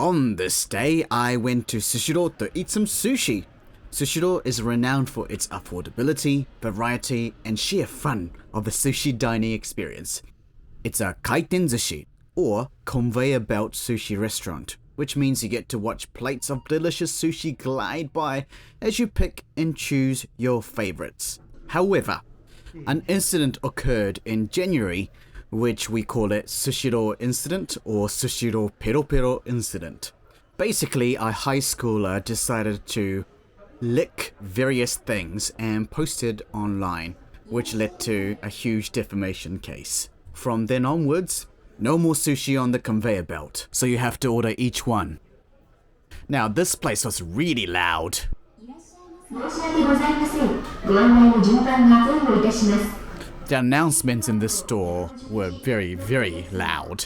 On this day, I went to Sushiro to eat some sushi. Sushiro is renowned for its affordability, variety, and sheer fun of the sushi dining experience. It's a kaiten-zushi, or conveyor belt sushi restaurant, which means you get to watch plates of delicious sushi glide by as you pick and choose your favorites. However, an incident occurred in January, which we call it Sushiro incident or Sushiro pero incident. Basically, a high schooler decided to lick various things and posted online, which led to a huge defamation case. From then onwards, no more sushi on the conveyor belt, so you have to order each one. Now, this place was really loud. The announcements in this store were very, very loud.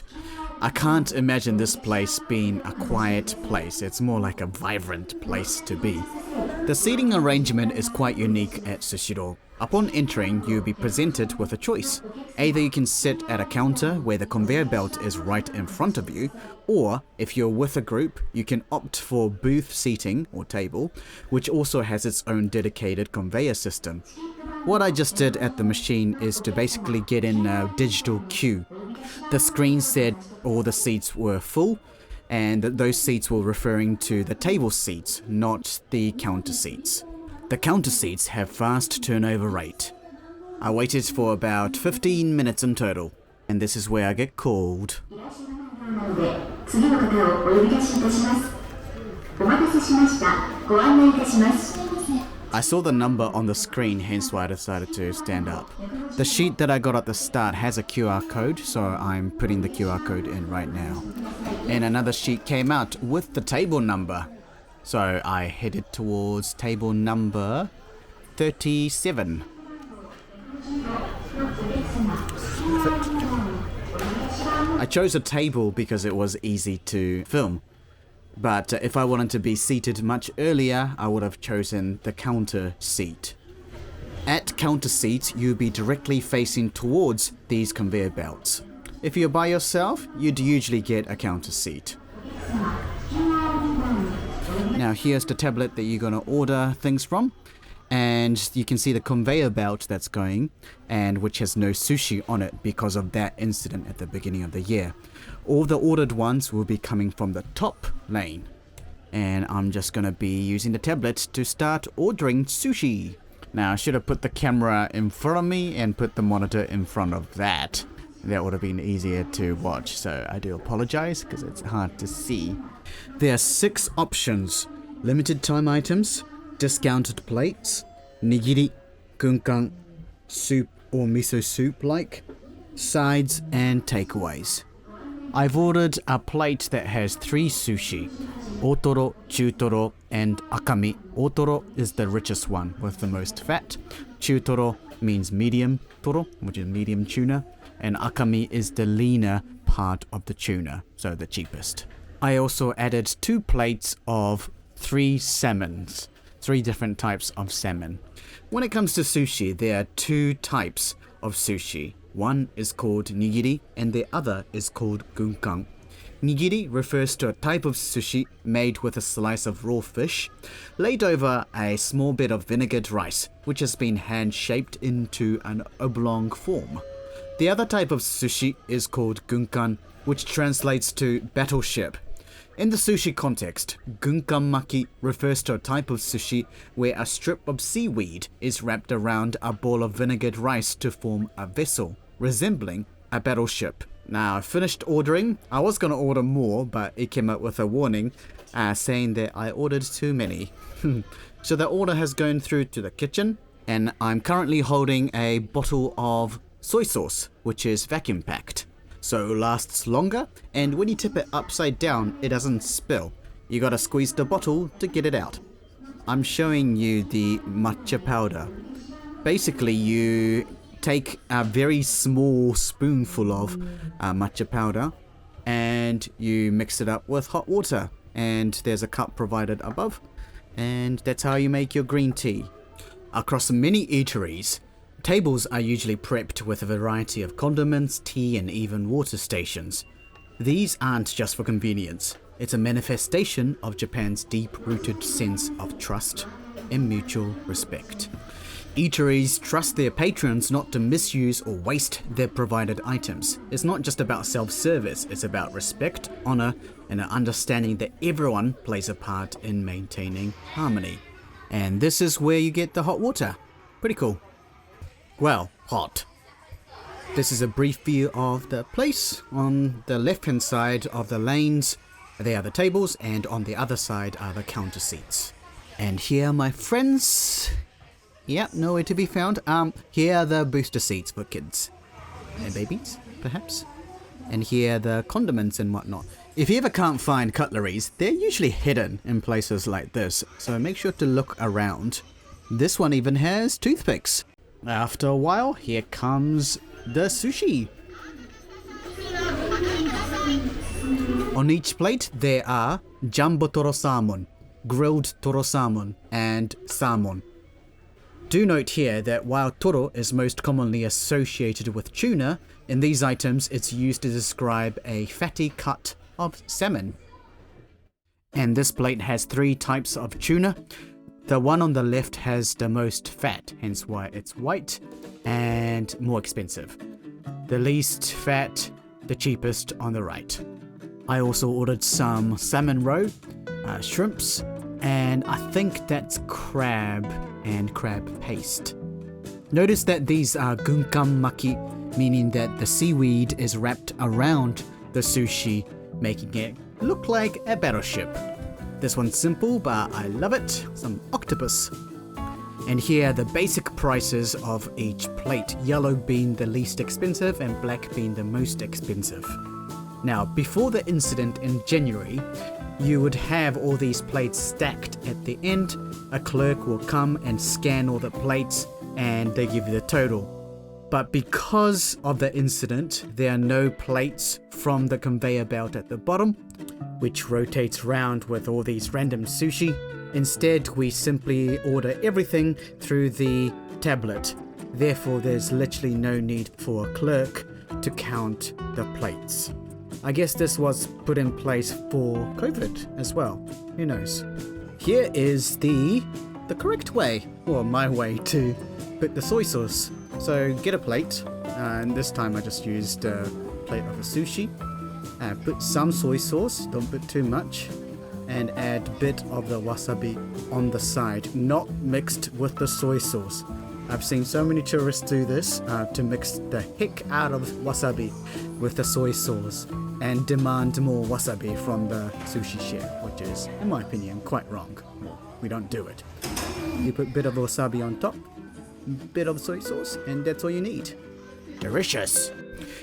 I can't imagine this place being a quiet place. It's more like a vibrant place to be. The seating arrangement is quite unique at Sushiro. Upon entering, you'll be presented with a choice. Either you can sit at a counter where the conveyor belt is right in front of you, or if you're with a group, you can opt for booth seating or table, which also has its own dedicated conveyor system. What I just did at the machine is to basically get in a digital queue. The screen said all the seats were full, and those seats were referring to the table seats, not the counter seats. The counter seats have fast turnover rate. I waited for about 15 minutes in total, and this is where I get called. I saw the number on the screen, hence why I decided to stand up. The sheet that I got at the start has a QR code, so I'm putting the QR code in right now. And another sheet came out with the table number. So I headed towards table number 37. I chose a table because it was easy to film. But if I wanted to be seated much earlier, I would have chosen the counter seat. At counter seats, you'll be directly facing towards these conveyor belts. If you're by yourself, you'd usually get a counter seat. Now here's the tablet that you're going to order things from, and you can see the conveyor belt that's going, and which has no sushi on it because of that incident at the beginning of the year. All the ordered ones will be coming from the top lane, and I'm just going to be using the tablet to start ordering sushi. Now I should have put the camera in front of me and put the monitor in front of that. That would have been easier to watch, so I do apologize because it's hard to see. There are 6 options: limited time items, discounted plates, nigiri, gunkan, soup or miso soup like, sides and takeaways. I've ordered a plate that has 3 sushi: otoro, chutoro and akami. Otoro is the richest one with the most fat. Chutoro means medium toro, which is medium tuna, and akami is the leaner part of the tuna, so the cheapest. I also added 2 plates of 3 salmons, 3 different types of salmon. When it comes to sushi, there are 2 types of sushi. One is called nigiri and the other is called gunkan. Nigiri refers to a type of sushi made with a slice of raw fish laid over a small bit of vinegared rice, which has been hand-shaped into an oblong form. The other type of sushi is called gunkan, which translates to battleship. In the sushi context, gunkan maki refers to a type of sushi where a strip of seaweed is wrapped around a ball of vinegared rice to form a vessel, resembling a battleship. Now, I finished ordering. I was going to order more, but it came up with a warning saying that I ordered too many. So the order has gone through to the kitchen, and I'm currently holding a bottle of soy sauce, which is vacuum packed. So it lasts longer, and when you tip it upside down, it doesn't spill. You gotta squeeze the bottle to get it out. I'm showing you the matcha powder. Basically, you take a very small spoonful of matcha powder, and you mix it up with hot water. And there's a cup provided above, and that's how you make your green tea. Across many eateries, tables are usually prepped with a variety of condiments, tea, and even water stations. These aren't just for convenience. It's a manifestation of Japan's deep-rooted sense of trust and mutual respect. Eateries trust their patrons not to misuse or waste their provided items. It's not just about self-service, it's about respect, honor, and an understanding that everyone plays a part in maintaining harmony. And this is where you get the hot water. Pretty cool. Well, hot. This is a brief view of the place. On the left-hand side of the lanes, there are the tables, and on the other side are the counter seats. And here, my friends, yep, nowhere to be found. Here are the booster seats for kids and babies, perhaps. And here are the condiments and whatnot. If you ever can't find cutleries, they're usually hidden in places like this, so make sure to look around. This one even has toothpicks. After a while, here comes the sushi. On each plate, there are jumbo toro salmon, grilled toro salmon, and salmon. Do note here that while toro is most commonly associated with tuna, in these items it's used to describe a fatty cut of salmon. And this plate has 3 types of tuna. The one on the left has the most fat, hence why it's white and more expensive. The least fat, the cheapest on the right. I also ordered some salmon roe, shrimps, and I think that's crab and crab paste. Notice that these are gunkan maki, meaning that the seaweed is wrapped around the sushi, making it look like a battleship. This one's simple, but I love it. Some octopus. And here are the basic prices of each plate, yellow being the least expensive and black being the most expensive. Now, before the incident in January, you would have all these plates stacked at the end. A clerk will come and scan all the plates and they give you the total. But because of the incident, there are no plates from the conveyor belt at the bottom, which rotates round with all these random sushi. Instead, we simply order everything through the tablet. Therefore, there's literally no need for a clerk to count the plates. I guess this was put in place for COVID as well. Who knows? Here is the correct way, or my way, to put the soy sauce. So get a plate, and this time I just used a plate of a sushi. Put some soy sauce, don't put too much, and add a bit of the wasabi on the side, not mixed with the soy sauce. I've seen so many tourists do this to mix the heck out of wasabi with the soy sauce and demand more wasabi from the sushi chef, which is, in my opinion, quite wrong. We don't do it. You put a bit of wasabi on top, bit of soy sauce, and that's all you need. Delicious!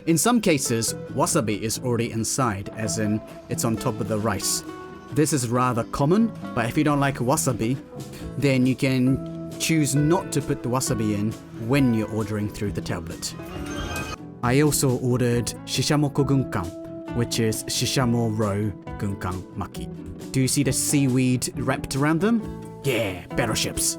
In some cases, wasabi is already inside, as in it's on top of the rice. This is rather common, but if you don't like wasabi, then you can choose not to put the wasabi in when you're ordering through the tablet. I also ordered shishamoko gunkan, which is shishamo roe gunkan maki. Do you see the seaweed wrapped around them? Yeah, battleships.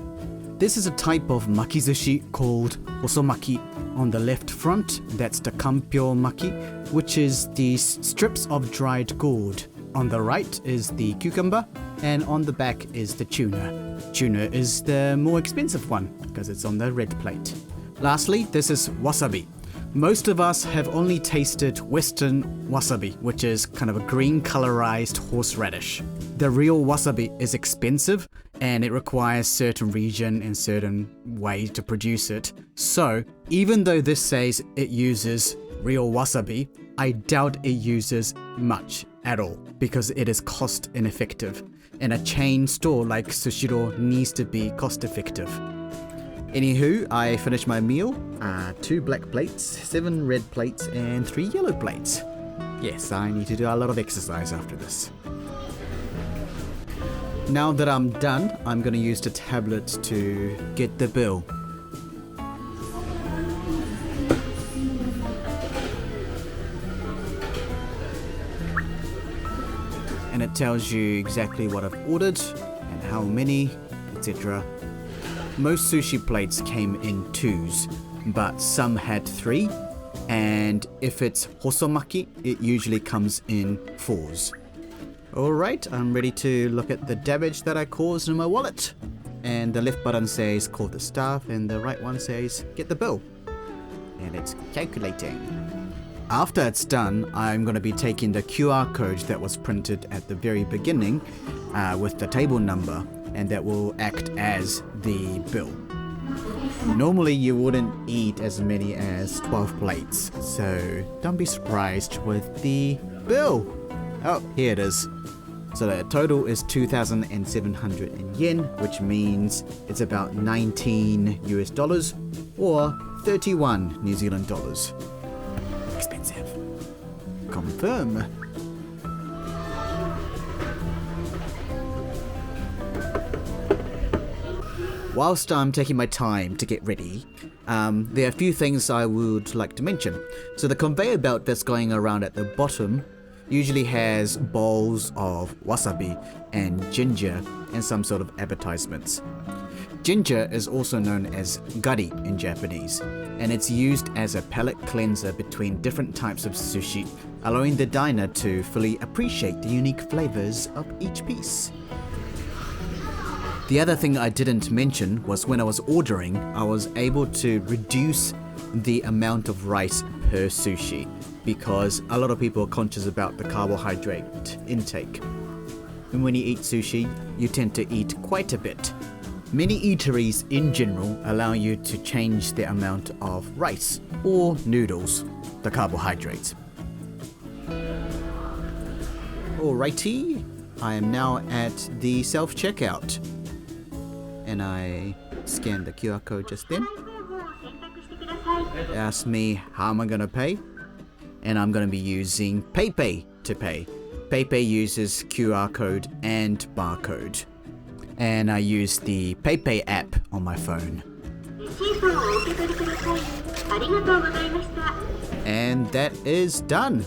This is a type of makizushi called osomaki. On the left front, that's the kampyo maki, which is these strips of dried gourd. On the right is the cucumber, and on the back is the tuna. Tuna is the more expensive one, because it's on the red plate. Lastly, this is wasabi. Most of us have only tasted Western wasabi, which is kind of a green colorized horseradish. The real wasabi is expensive, and it requires certain region and certain way to produce it. So, even though this says it uses real wasabi, I doubt it uses much at all, because it is cost ineffective. And a chain store like Sushiro needs to be cost effective. Anywho, I finished my meal. 2 black plates, 7 red plates, and 3 yellow plates. Yes, I need to do a lot of exercise after this. Now that I'm done, I'm going to use the tablet to get the bill. And it tells you exactly what I've ordered and how many, etc. Most sushi plates came in 2s, but some had 3. And if it's hosomaki, it usually comes in 4s. Alright, I'm ready to look at the damage that I caused in my wallet. And the left button says call the staff, and the right one says get the bill. And it's calculating. After it's done, I'm going to be taking the QR code that was printed at the very beginning with the table number, and that will act as the bill. Normally you wouldn't eat as many as 12 plates, so don't be surprised with the bill. Oh, here it is. So the total is 2,700 yen, which means it's about 19 US dollars or 31 New Zealand dollars. Expensive. Confirm. Whilst I'm taking my time to get ready, there are a few things I would like to mention. So the conveyor belt that's going around at the bottom usually has bowls of wasabi and ginger and some sort of advertisements. Ginger is also known as gari in Japanese, and it's used as a palate cleanser between different types of sushi, allowing the diner to fully appreciate the unique flavors of each piece. The other thing I didn't mention was when I was ordering, I was able to reduce the amount of rice per sushi because a lot of people are conscious about the carbohydrate intake. And when you eat sushi, you tend to eat quite a bit. Many eateries in general allow you to change the amount of rice or noodles, the carbohydrates. Alrighty, I am now at the self-checkout. And I scanned the QR code just then. It asked me how am I going to pay, and I'm going to be using PayPay to pay. PayPay uses QR code and barcode, and I use the PayPay app on my phone. And that is done.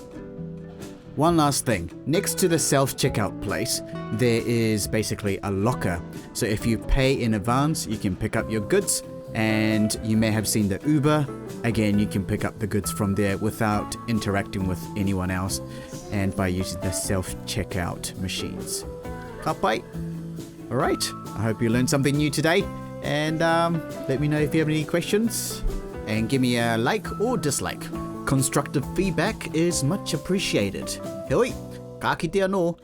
One last thing, next to the self-checkout place, there is basically a locker. So if you pay in advance, you can pick up your goods, and you may have seen the Uber. Again, you can pick up the goods from there without interacting with anyone else and by using the self-checkout machines. Kapai! Alright, I hope you learned something new today, and let me know if you have any questions, and give me a like or dislike. Constructive feedback is much appreciated. Hoi, ka kite anō.